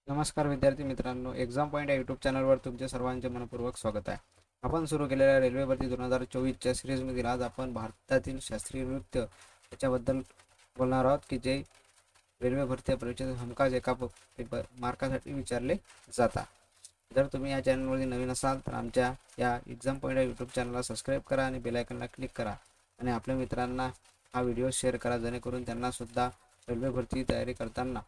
नमस्कार विद्यार्थी मित्रांनो, एक्झाम पॉईंट या यूट्यूब चॅनलवर तुमचे सर्वांचे मनपूर्वक स्वागत आहे. आपण सुरू केलेल्या रेल्वे भरती 2024च्या सिरीजमधील आज आपण भारतातील शास्त्रीय नृत्य याच्याबद्दल बोलणार आहोत की जे रेल्वे भरती परीक्षेत हमखास एका मार्कासाठी विचारले जातात. जर तुम्ही या चॅनलवरती नवीन असाल तर आमच्या या एक्झाम पॉईंट या यूट्यूब चॅनलला सबस्क्राईब करा आणि बेल आयकॉनला क्लिक करा आणि आपल्या मित्रांना हा व्हिडिओ शेअर करा, जेणेकरून त्यांनासुद्धा रेल्वे भरती तयारी करताना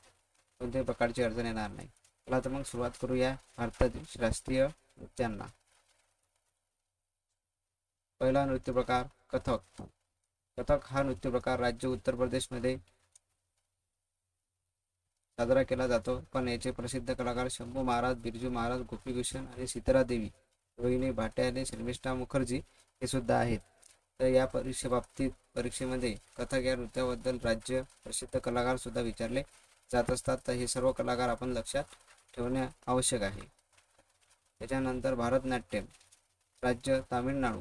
कोणत्याही प्रकारची अडचण येणार नाही. चला तर मग सुरुवात करूया भारतातील शास्त्रीय नृत्यांना. पहिला नृत्य प्रकार कथक. कथक हा नृत्य प्रकार राज्य उत्तर प्रदेशमध्ये साजरा केला जातो, पण याचे प्रसिद्ध कलाकार शंभू महाराज, बिरजू महाराज, गोपीभूषण आणि सीतारा देवी, रोहिणी भाटे आणि शर्मिष्ठा मुखर्जी हे सुद्धा आहेत. तर या परीक्षेमध्ये कथक या नृत्याबद्दल राज्य प्रसिद्ध कलाकार सुद्धा विचारले जात असतात. तर हे सर्व कलाकार आपण लक्षात ठेवणे आवश्यक आहे. त्याच्यानंतर भरतनाट्यम, राज्य तामिळनाडू,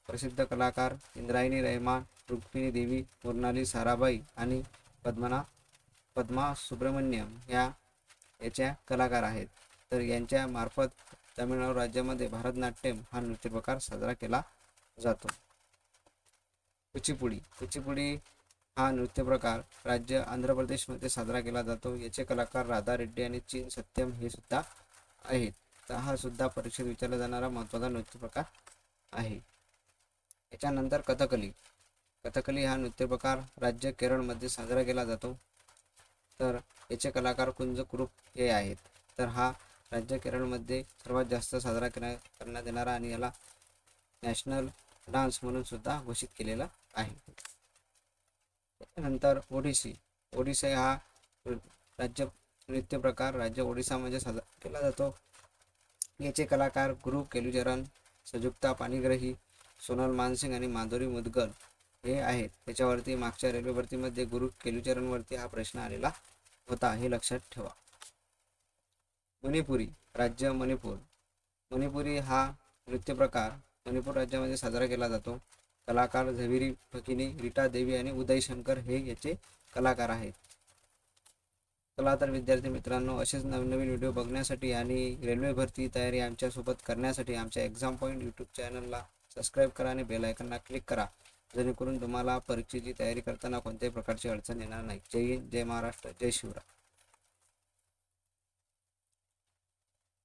प्रसिद्ध कलाकार इंद्रायणी रहमान, रुक्मिणी देवी, मुरनाली साराभाई आणि पद्मा सुब्रमण्यम याच्या कलाकार आहेत. तर यांच्या मार्फत तामिळनाडू राज्यामध्ये भरतनाट्यम हा नृत्य प्रकार साजरा केला जातो. कुचिपुडी हा नृत्य प्रकार राज्य आंध्र प्रदेशमध्ये साजरा केला जातो. याचे कलाकार राधा रेड्डी आणि चीन सत्यम हे सुद्धा आहेत. तर हा सुद्धा परीक्षेत विचारला जाणारा महत्त्वाचा नृत्य प्रकार आहे. याच्यानंतर कथकली हा नृत्य प्रकार राज्य केरळमध्ये साजरा केला जातो. तर याचे कलाकार कुंज कुरुप हे आहेत. तर हा राज्य केरळमध्ये सर्वात जास्त साजरा करण्यात येणारा आणि याला नॅशनल डान्स म्हणून सुद्धा घोषित केलेला आहे. त्यानंतर ओडिसी हा राज्य नृत्य प्रकार राज्य ओडिसामध्ये साजरा केला जातो. याचे कलाकार गुरु केलुचरण, संयुक्ता पाणिग्राही, सोनल मानसिंग आणि माधुरी मुदगल हे आहेत. त्याच्यावरती मागच्या रेल्वे भरतीमध्ये गुरु केलुचरणवरती हा प्रश्न आलेला होता, हे लक्षात ठेवा. मणिपुरी, राज्य मणिपुरी हा नृत्य प्रकार मणिपूर राज्यामध्ये साजरा केला जातो. कलाकार झवेरी फकिनी, रीटा देवी आणि उदय शंकर हे याचे कलाकार आहेत. चला तर विद्यार्थी मित्रांनो, असेच नवीन व्हिडिओ बघण्यासाठी आणि रेल्वे भरती तयारी आमच्यासोबत करण्यासाठी आमच्या एक्झाम पॉईंट यूट्यूब चॅनलला सबस्क्राईब करा आणि बेल आयकॉनला क्लिक करा, जेणेकरून तुम्हाला परीक्षेची तयारी करताना कोणत्याही प्रकारची अडचण येणार नाही. जय हिंद, जय महाराष्ट्र, जय शिवराय.